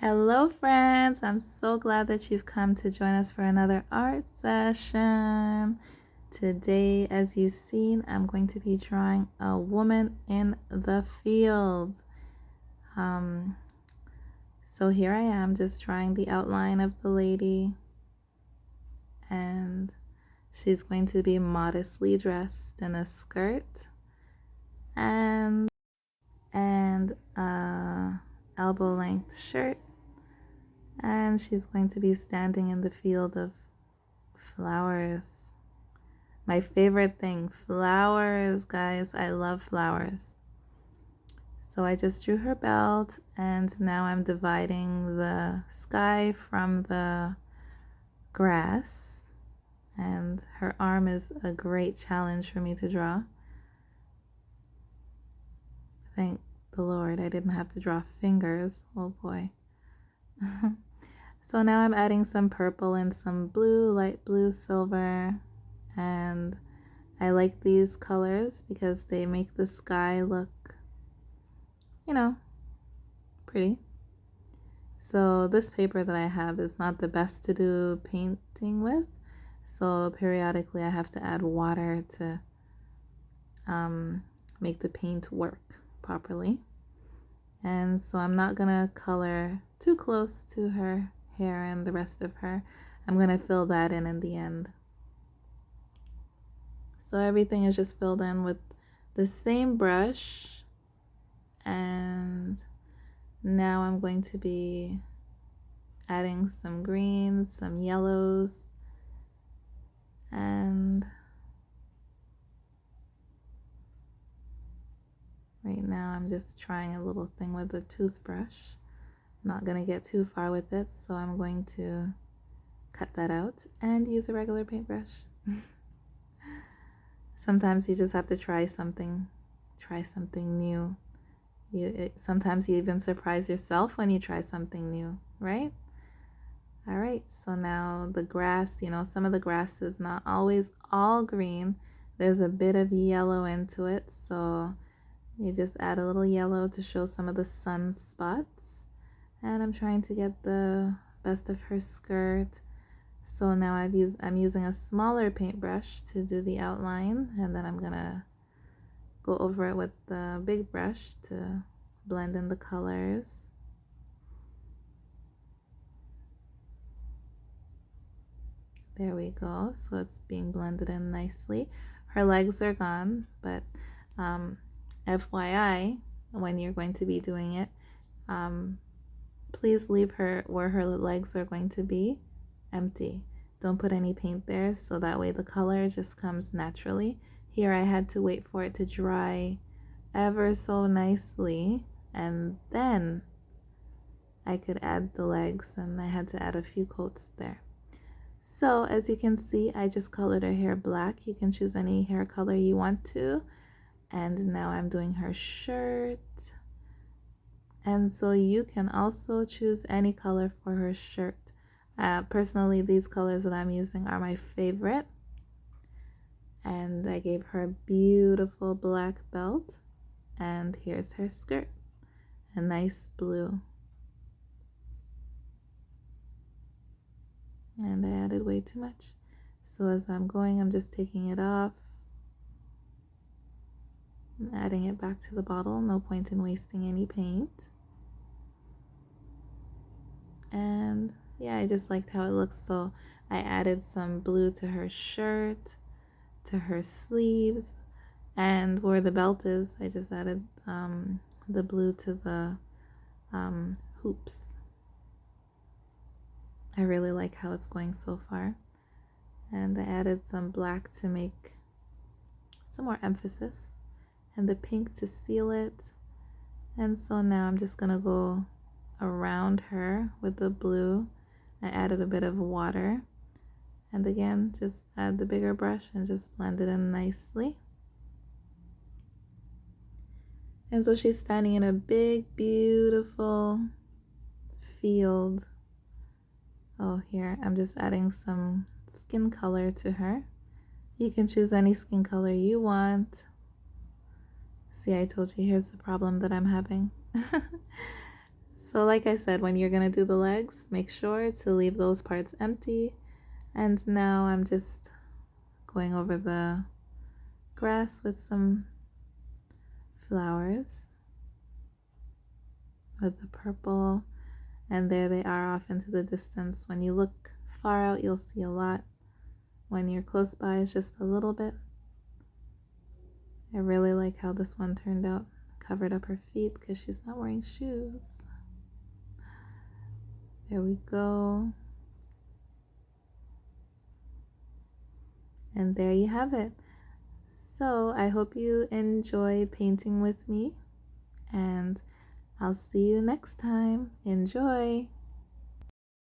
Hello, friends. I'm so glad that you've come to join us for another art session. Today, as you've seen, I'm going to be drawing a woman in the field. Um, so here I am just drawing the outline of the lady, and she's going to be modestly dressed in a skirt and a elbow length shirt, and she's going to be standing in the field of flowers. My favorite thing, flowers, guys. I love flowers. So I just drew her belt, and now I'm dividing the sky from the grass. And her arm is a great challenge for me to draw. Thank the Lord I didn't have to draw fingers. Oh boy. So now I'm adding some purple and some blue, light blue, silver, and I like these colors because they make the sky look, pretty. So this paper that I have is not the best to do painting with, so periodically I have to add water to make the paint work properly. And so I'm not gonna color too close to her hair and the rest of her. I'm gonna fill that in the end. So everything is just filled in with the same brush, and now I'm going to be adding some greens, some yellows, and right now I'm just trying a little thing with a toothbrush. I'm not gonna get too far with it, so I'm going to cut that out and use a regular paintbrush. Sometimes you just have to try something new. Sometimes you even surprise yourself when you try something new, right? All right, so now the grass, some of the grass is not always all green. There's a bit of yellow into it, so you just add a little yellow to show some of the sun spots. And I'm trying to get the best of her skirt. So now I'm using a smaller paintbrush to do the outline, and then I'm gonna go over it with the big brush to blend in the colors. There we go. So it's being blended in nicely. Her legs are gone, but FYI, when you're going to be doing it, please leave her where her legs are going to be empty. Don't put any paint there, so that way the color just comes naturally. Here I had to wait for it to dry ever so nicely, and then I could add the legs, and I had to add a few coats there. So as you can see, I just colored her hair black. You can choose any hair color you want to. And now I'm doing her shirt. And so you can also choose any color for her shirt. Personally, these colors that I'm using are my favorite. And I gave her a beautiful black belt. And here's her skirt, a nice blue. And I added way too much. So as I'm going, I'm just taking it off and adding it back to the bottle. No point in wasting any paint. And yeah, I just liked how it looks, so I added some blue to her shirt, to her sleeves, and where the belt is, I just added the blue to the hoops. I really like how it's going so far. And I added some black to make some more emphasis, and the pink to seal it. And so now I'm just gonna go around her with the blue. I added a bit of water, and again just add the bigger brush and just blend it in nicely. And so she's standing in a big, beautiful field. Oh, here I'm just adding some skin color to her. You can choose any skin color you want. See, I told you, here's the problem that I'm having. So like I said, when you're gonna do the legs, make sure to leave those parts empty. And now I'm just going over the grass with some flowers with the purple, and there they are off into the distance. When you look far out, you'll see a lot. When you're close by, it's just a little bit. I really like how this one turned out. Covered up her feet because she's not wearing shoes. There we go. And there you have it. So I hope you enjoyed painting with me, and I'll see you next time. Enjoy!